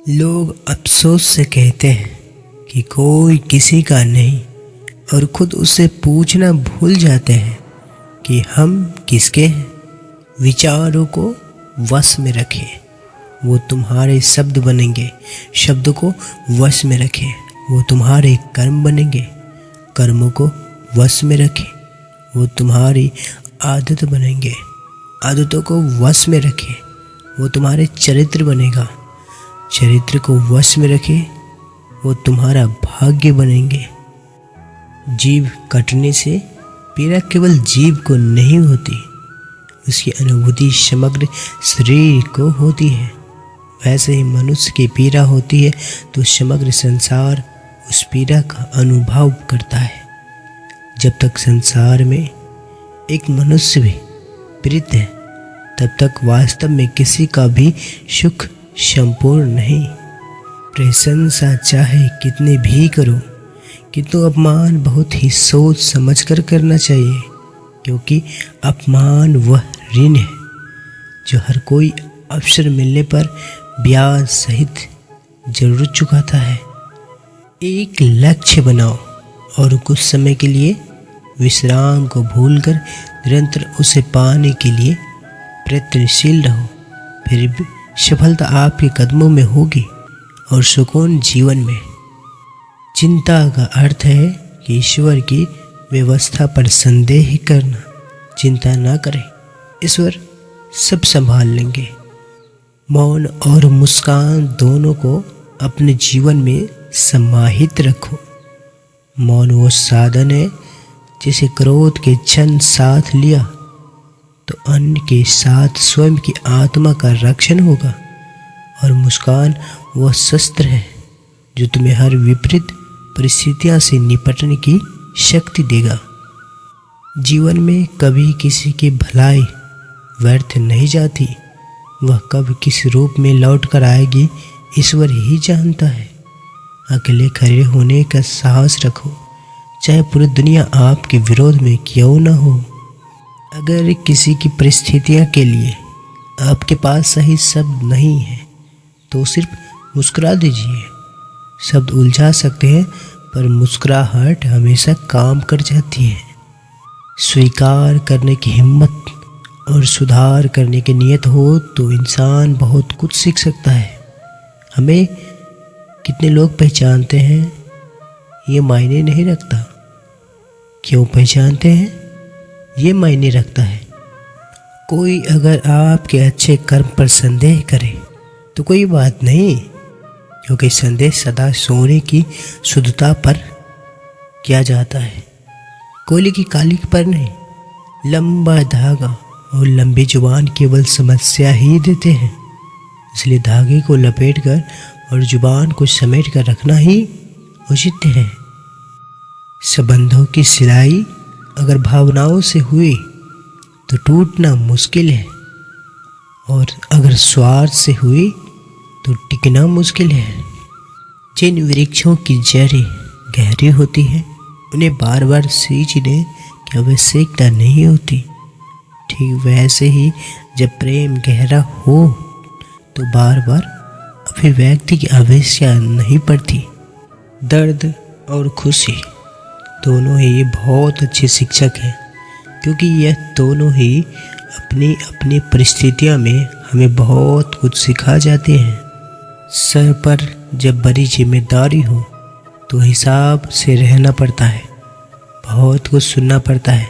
लोग अफसोस से कहते हैं कि कोई किसी का नहीं और खुद उससे पूछना भूल जाते हैं कि हम किसके हैं। विचारों को वश में रखें, वो तुम्हारे शब्द बनेंगे। शब्द को वश में रखें, वो तुम्हारे कर्म बनेंगे। कर्मों को वश में रखें, वो तुम्हारी आदत बनेंगे। आदतों को वश में रखें, वो तुम्हारे चरित्र बनेगा। चरित्र को वश में रखें, वो तुम्हारा भाग्य बनेंगे। जीभ कटने से पीड़ा केवल जीभ को नहीं होती, उसकी अनुभूति समग्र शरीर को होती है। वैसे ही मनुष्य की पीड़ा होती है तो समग्र संसार उस पीड़ा का अनुभव करता है। जब तक संसार में एक मनुष्य भी पीड़ित है तब तक वास्तव में किसी का भी सुख संपूर्ण नहीं। प्रशंसा चाहे कितनी भी करो, किंतु अपमान बहुत ही सोच समझ कर करना चाहिए, क्योंकि अपमान वह ऋण है जो हर कोई अवसर मिलने पर ब्याज सहित जरूर चुकाता है। एक लक्ष्य बनाओ और कुछ समय के लिए विश्राम को भूलकर निरंतर उसे पाने के लिए प्रयत्नशील रहो। फिर भी सफलता आपके कदमों में होगी और सुकून जीवन में। चिंता का अर्थ है कि ईश्वर की व्यवस्था पर संदेह करना। चिंता ना करें, ईश्वर सब संभाल लेंगे। मौन और मुस्कान दोनों को अपने जीवन में समाहित रखो। मौन वो साधन है जिसे क्रोध के क्षण साथ लिया तो अन्य के साथ स्वयं की आत्मा का रक्षण होगा, और मुस्कान वह शस्त्र है जो तुम्हें हर विपरीत परिस्थितियों से निपटने की शक्ति देगा। जीवन में कभी किसी की भलाई व्यर्थ नहीं जाती, वह कब किस रूप में लौट कर आएगी ईश्वर ही जानता है। अकेले खड़े होने का साहस रखो, चाहे पूरी दुनिया आपके विरोध में क्यों न हो। अगर किसी की परिस्थितियों के लिए आपके पास सही शब्द नहीं है तो सिर्फ मुस्कुरा दीजिए। शब्द उलझा सकते हैं पर मुस्कुराहट हमेशा काम कर जाती है। स्वीकार करने की हिम्मत और सुधार करने की नीयत हो तो इंसान बहुत कुछ सीख सकता है। हमें कितने लोग पहचानते हैं ये मायने नहीं रखता, क्यों पहचानते हैं ये मायने रखता है। कोई अगर आपके अच्छे कर्म पर संदेह करे तो कोई बात नहीं, क्योंकि संदेह सदा सोने की शुद्धता पर किया जाता है, कोयले की कालिक पर नहीं। लंबा धागा और लंबी जुबान केवल समस्या ही देते हैं, इसलिए धागे को लपेट कर और जुबान को समेट कर रखना ही उचित है। संबंधों की सिलाई अगर भावनाओं से हुई तो टूटना मुश्किल है, और अगर स्वार्थ से हुई तो टिकना मुश्किल है। जिन वृक्षों की जड़ें गहरी होती हैं उन्हें बार बार सींचने की आवश्यकता नहीं होती। ठीक वैसे ही जब प्रेम गहरा हो तो बार बार अभिव्यक्ति की आवश्यकता नहीं पड़ती। दर्द और खुशी दोनों ही बहुत अच्छे शिक्षक हैं, क्योंकि यह दोनों ही अपनी अपनी परिस्थितियों में हमें बहुत कुछ सिखा जाते हैं। सर पर जब बड़ी जिम्मेदारी हो तो हिसाब से रहना पड़ता है, बहुत कुछ सुनना पड़ता है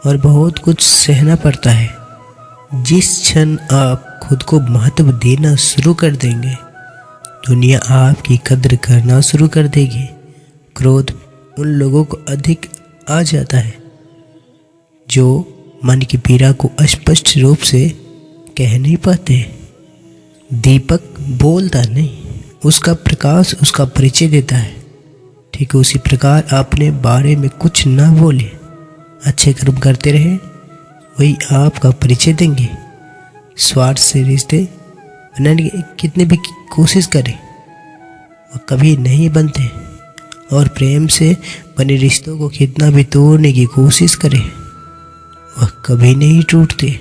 और बहुत कुछ सहना पड़ता है। जिस क्षण आप खुद को महत्व देना शुरू कर देंगे, दुनिया आपकी कद्र करना शुरू कर देगी। क्रोध उन लोगों को अधिक आ जाता है जो मन की पीड़ा को स्पष्ट रूप से कह नहीं पाते। दीपक बोलता नहीं, उसका प्रकाश उसका परिचय देता है। ठीक उसी प्रकार अपने बारे में कुछ ना बोले, अच्छे कर्म करते रहे, वही आपका परिचय देंगे। स्वार्थ से रिश्ते बनाने की कितने भी कोशिश करें वह कभी नहीं बनते, और प्रेम से बने रिश्तों को कितना भी तोड़ने की कोशिश करें वह कभी नहीं टूटते।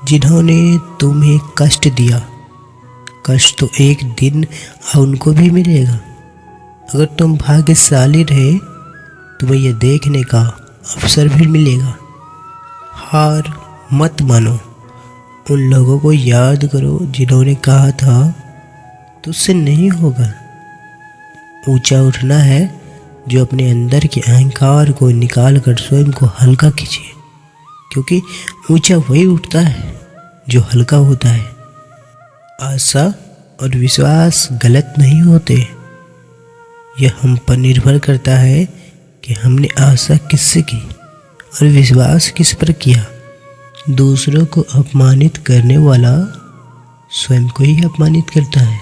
जिन्होंने तुम्हें कष्ट दिया कष्ट तो एक दिन उनको भी मिलेगा। अगर तुम भाग्यशाली रहे तुम्हें यह देखने का अवसर भी मिलेगा। हार मत मानो, उन लोगों को याद करो जिन्होंने कहा था तुझसे नहीं होगा। ऊंचा उठना है जो अपने अंदर के अहंकार को निकाल कर स्वयं को हल्का खींचे, क्योंकि ऊंचा वही उठता है जो हल्का होता है। आशा और विश्वास गलत नहीं होते, यह हम पर निर्भर करता है कि हमने आशा किससे की और विश्वास किस पर किया। दूसरों को अपमानित करने वाला स्वयं को ही अपमानित करता है,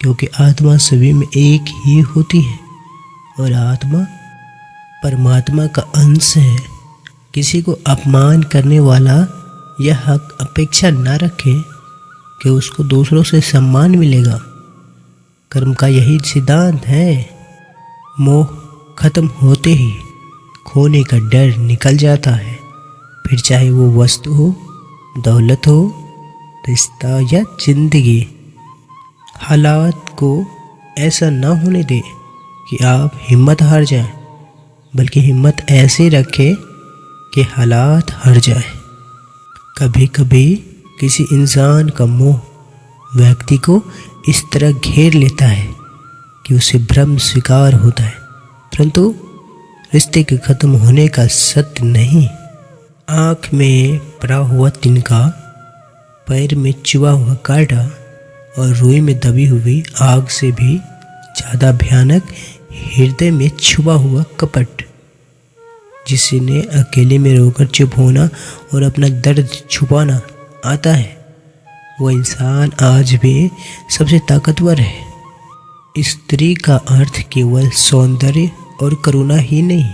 क्योंकि आत्मा सभी में एक ही होती है और आत्मा परमात्मा का अंश है। किसी को अपमान करने वाला यह हक अपेक्षा न रखे कि उसको दूसरों से सम्मान मिलेगा। कर्म का यही सिद्धांत है। मोह खत्म होते ही खोने का डर निकल जाता है, फिर चाहे वो वस्तु हो, दौलत हो, रिश्ता या जिंदगी। हालात को ऐसा न होने दे कि आप हिम्मत हार जाएं, बल्कि हिम्मत ऐसे रखें कि हालात हार जाए। कभी कभी किसी इंसान का मोह व्यक्ति को इस तरह घेर लेता है कि उसे भ्रम स्वीकार होता है, परंतु रिश्ते के खत्म होने का सत्य नहीं। आँख में पड़ा हुआ तिनका, पैर में चुभा हुआ कांटा और रुई में दबी हुई आग से भी ज़्यादा भयानक हृदय में छुपा हुआ कपट। जिसने अकेले में रोकर चुप होना और अपना दर्द छुपाना आता है, वो इंसान आज भी सबसे ताकतवर है। स्त्री का अर्थ केवल सौंदर्य और करुणा ही नहीं,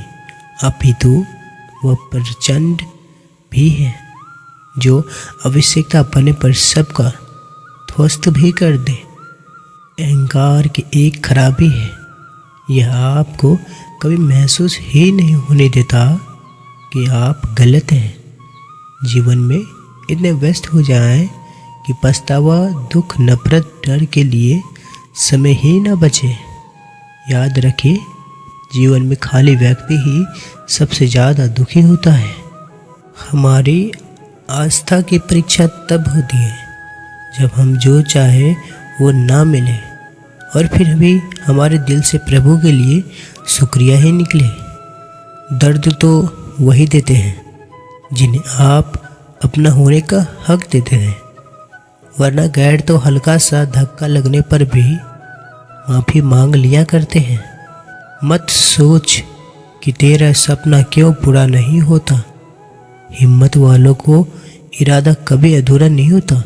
अपितु वह प्रचंड भी है जो आवश्यकता पड़ने पर सबका ध्वस्त भी कर दे। अहंकार की एक खराबी है, यह आपको कभी महसूस ही नहीं होने देता कि आप गलत हैं। जीवन में इतने व्यस्त हो जाएं कि पछतावा, दुख, नफरत, डर के लिए समय ही न बचे। याद रखिए, जीवन में खाली व्यक्ति ही सबसे ज़्यादा दुखी होता है। हमारी आस्था की परीक्षा तब होती है जब हम जो चाहे वो ना मिले और फिर भी हमारे दिल से प्रभु के लिए शुक्रिया ही निकले। दर्द तो वही देते हैं जिन्हें आप अपना होने का हक देते हैं, वरना गैर तो हल्का सा धक्का लगने पर भी माफ़ी मांग लिया करते हैं। मत सोच कि तेरा सपना क्यों पूरा नहीं होता। हिम्मत वालों को इरादा कभी अधूरा नहीं होता।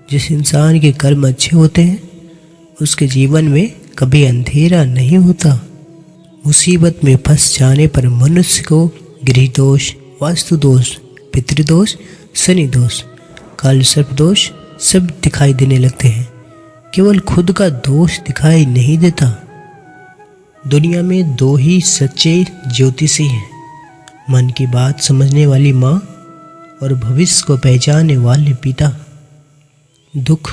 जिस इंसान के कर्म अच्छे होते हैं उसके जीवन में कभी अंधेरा नहीं होता। मुसीबत में फंस जाने पर मनुष्य को गृह दोष, वास्तु दोष, पितृदोष, शनि दोष, काल सर्प दोष सब दिखाई देने लगते हैं, केवल खुद का दोष दिखाई नहीं देता। दुनिया में दो ही सच्चे ज्योतिषी हैं, मन की बात समझने वाली माँ और भविष्य को पहचानने वाले पिता। दुख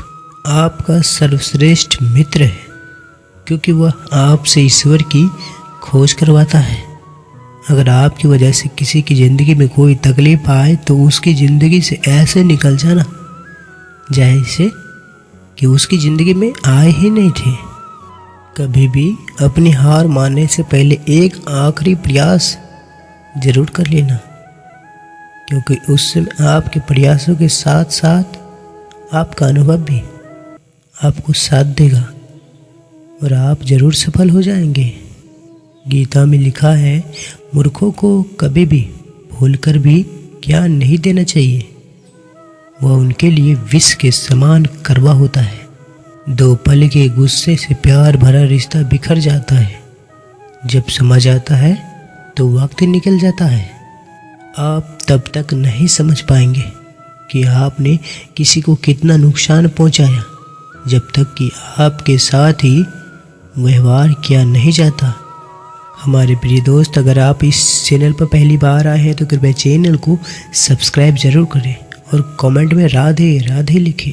आपका सर्वश्रेष्ठ मित्र है, क्योंकि वह आपसे ईश्वर की खोज करवाता है। अगर आपकी वजह से किसी की ज़िंदगी में कोई तकलीफ आए तो उसकी ज़िंदगी से ऐसे निकल जाना जैसे कि उसकी ज़िंदगी में आए ही नहीं थे। कभी भी अपनी हार मानने से पहले एक आखिरी प्रयास जरूर कर लेना, क्योंकि उस समय आपके प्रयासों के साथ साथ आपका अनुभव भी आपको साथ देगा और आप जरूर सफल हो जाएंगे। गीता में लिखा है, मूर्खों को कभी भी भूलकर भी ज्ञान नहीं देना चाहिए, वह उनके लिए विष के समान कड़वा होता है। दो पल के गुस्से से प्यार भरा रिश्ता बिखर जाता है। जब समझ आता है तो वक्त निकल जाता है। आप तब तक नहीं समझ पाएंगे कि आपने किसी को कितना नुकसान पहुंचाया, जब तक कि आपके साथ ही व्यवहार किया नहीं जाता। हमारे प्रिय दोस्त, अगर आप इस चैनल पर पहली बार आए हैं तो कृपया चैनल को सब्सक्राइब जरूर करें और कमेंट में राधे राधे लिखें।